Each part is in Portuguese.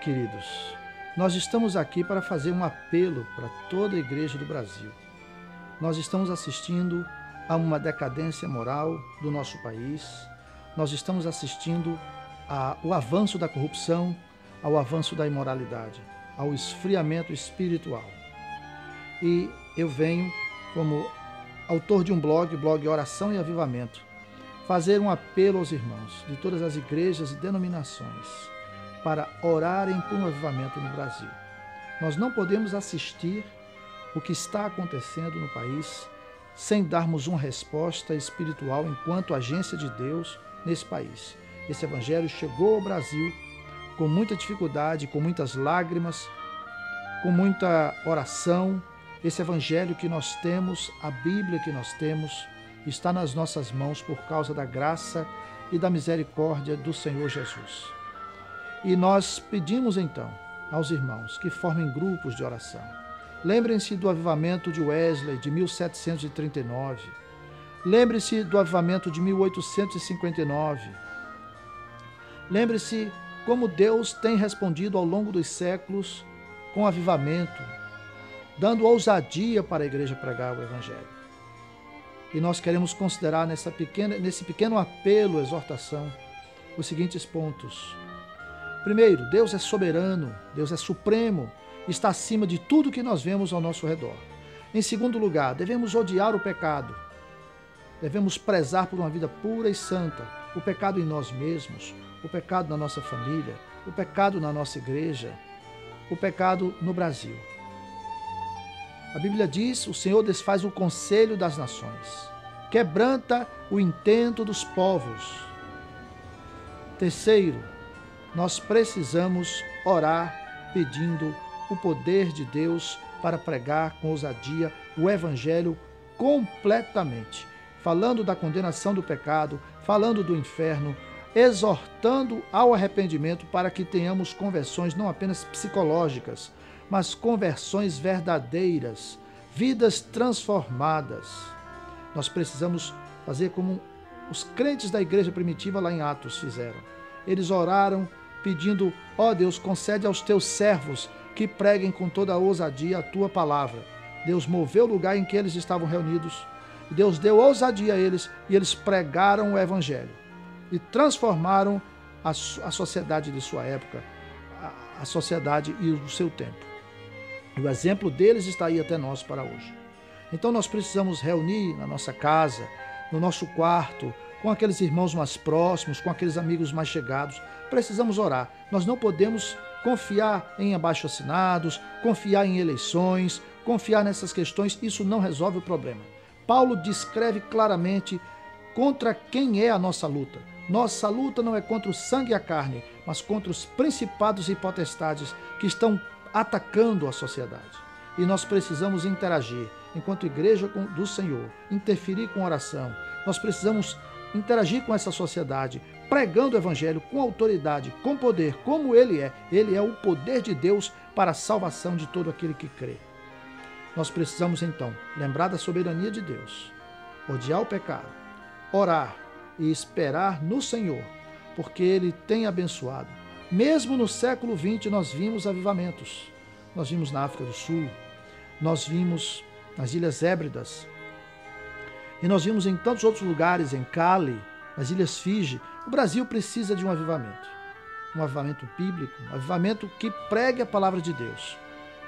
queridos, nós estamos aqui para fazer um apelo para toda a igreja do Brasil. Nós estamos assistindo a uma decadência moral do nosso país, nós estamos assistindo ao avanço da corrupção, ao avanço da imoralidade, ao esfriamento espiritual. E eu venho, como autor de um blog Oração e Avivamento, fazer um apelo aos irmãos de todas as igrejas e denominações para orarem por um avivamento no Brasil. Nós não podemos assistir o que está acontecendo no país sem darmos uma resposta espiritual enquanto agência de Deus nesse país. Esse evangelho chegou ao Brasil com muita dificuldade, com muitas lágrimas, com muita oração. Esse evangelho que nós temos, a Bíblia que nós temos, está nas nossas mãos por causa da graça e da misericórdia do Senhor Jesus. E nós pedimos então aos irmãos que formem grupos de oração. Lembrem-se do avivamento de Wesley de 1739. Lembre-se do avivamento de 1859. Lembre-se como Deus tem respondido ao longo dos séculos com avivamento, dando ousadia para a igreja pregar o evangelho. E nós queremos considerar nesse pequeno apelo, exortação, os seguintes pontos. Primeiro, Deus é soberano, Deus é supremo, está acima de tudo que nós vemos ao nosso redor. Em segundo lugar, devemos odiar o pecado. Devemos prezar por uma vida pura e santa, o pecado em nós mesmos, o pecado na nossa família, o pecado na nossa igreja, o pecado no Brasil. A Bíblia diz, o Senhor desfaz o conselho das nações, quebranta o intento dos povos. Terceiro, nós precisamos orar pedindo o poder de Deus para pregar com ousadia o evangelho completamente, falando da condenação do pecado, falando do inferno, exortando ao arrependimento para que tenhamos conversões não apenas psicológicas, mas conversões verdadeiras, vidas transformadas. Nós precisamos fazer como os crentes da igreja primitiva lá em Atos fizeram. Eles oraram pedindo, ó Deus, concede aos teus servos que preguem com toda a ousadia a tua palavra. Deus moveu o lugar em que eles estavam reunidos, Deus deu ousadia a eles e eles pregaram o evangelho e transformaram a sociedade de sua época, a sociedade e o seu tempo. E o exemplo deles está aí até nós para hoje. Então nós precisamos reunir na nossa casa, no nosso quarto, com aqueles irmãos mais próximos, com aqueles amigos mais chegados. Precisamos orar. Nós não podemos confiar em abaixo-assinados, confiar em eleições, confiar nessas questões. Isso não resolve o problema. Paulo descreve claramente contra quem é a nossa luta. Nossa luta não é contra o sangue e a carne, mas contra os principados e potestades que estão atacando a sociedade. E nós precisamos interagir, enquanto igreja do Senhor, interferir com oração. Nós precisamos interagir com essa sociedade, pregando o evangelho com autoridade, com poder, como ele é. Ele é o poder de Deus para a salvação de todo aquele que crê. Nós precisamos então lembrar da soberania de Deus, odiar o pecado, orar e esperar no Senhor, porque ele tem abençoado. Mesmo no século XX nós vimos avivamentos. Nós vimos na África do Sul, nós vimos nas Ilhas Hébridas, e nós vimos em tantos outros lugares, em Cali, nas Ilhas Fiji. O Brasil precisa de um avivamento bíblico, um avivamento que pregue a palavra de Deus.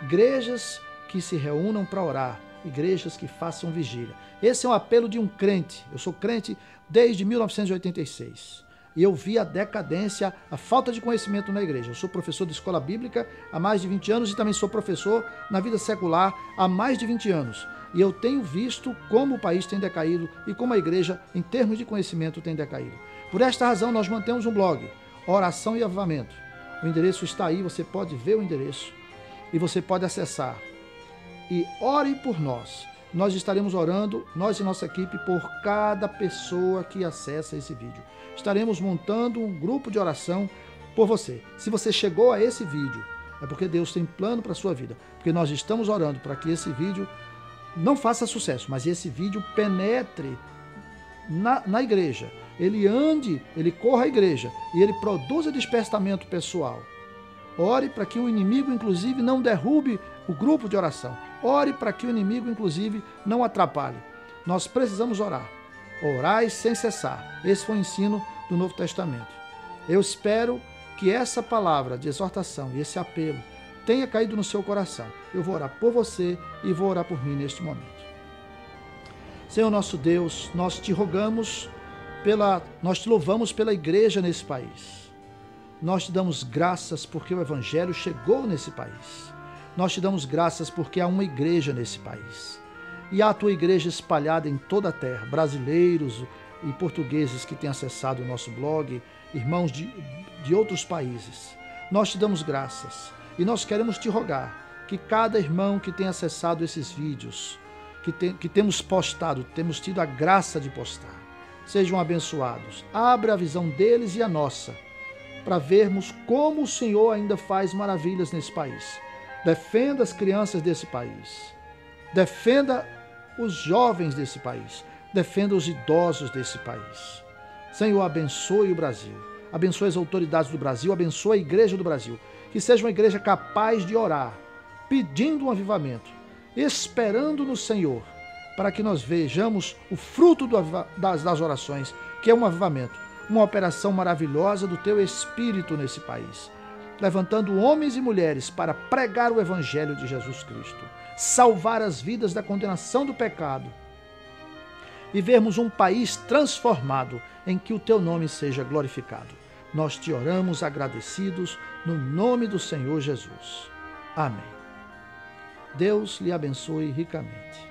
Igrejas que se reúnam para orar, igrejas que façam vigília. Esse é um apelo de um crente. Eu sou crente desde 1986. E eu vi a decadência, a falta de conhecimento na igreja. Eu sou professor de escola bíblica há mais de 20 anos e também sou professor na vida secular há mais de 20 anos. E eu tenho visto como o país tem decaído e como a igreja, em termos de conhecimento, tem decaído. Por esta razão, nós mantemos um blog, Oração e Avivamento. O endereço está aí, você pode ver o endereço e você pode acessar. E ore por nós. Nós estaremos orando, nós e nossa equipe, por cada pessoa que acessa esse vídeo. Estaremos montando um grupo de oração por você. Se você chegou a esse vídeo, é porque Deus tem plano para a sua vida. Porque nós estamos orando para que esse vídeo não faça sucesso, mas esse vídeo penetre na igreja. Ele ande, ele corra a igreja e ele produza despertamento pessoal. Ore para que o inimigo, inclusive, não derrube o grupo de oração. Ore para que o inimigo, inclusive, não atrapalhe. Nós precisamos orar. Orai sem cessar. Esse foi o ensino do Novo Testamento. Eu espero que essa palavra de exortação e esse apelo tenha caído no seu coração. Eu vou orar por você e vou orar por mim neste momento. Senhor nosso Deus, nós te rogamos, nós te louvamos pela igreja nesse país. Nós te damos graças porque o Evangelho chegou nesse país. Nós te damos graças porque há uma igreja nesse país. E há a tua igreja espalhada em toda a terra, brasileiros e portugueses que têm acessado o nosso blog, irmãos de outros países. Nós te damos graças e nós queremos te rogar que cada irmão que tem acessado esses vídeos, que temos postado, temos tido a graça de postar, sejam abençoados. Abre a visão deles e a nossa, para vermos como o Senhor ainda faz maravilhas nesse país. Defenda as crianças desse país. Defenda os jovens desse país. Defenda os idosos desse país. Senhor, abençoe o Brasil. Abençoe as autoridades do Brasil. Abençoe a igreja do Brasil. Que seja uma igreja capaz de orar, pedindo um avivamento, esperando no Senhor, para que nós vejamos o fruto das orações, que é um avivamento, uma operação maravilhosa do teu Espírito nesse país, levantando homens e mulheres para pregar o Evangelho de Jesus Cristo, salvar as vidas da condenação do pecado e vermos um país transformado em que o teu nome seja glorificado. Nós te oramos agradecidos no nome do Senhor Jesus. Amém. Deus lhe abençoe ricamente.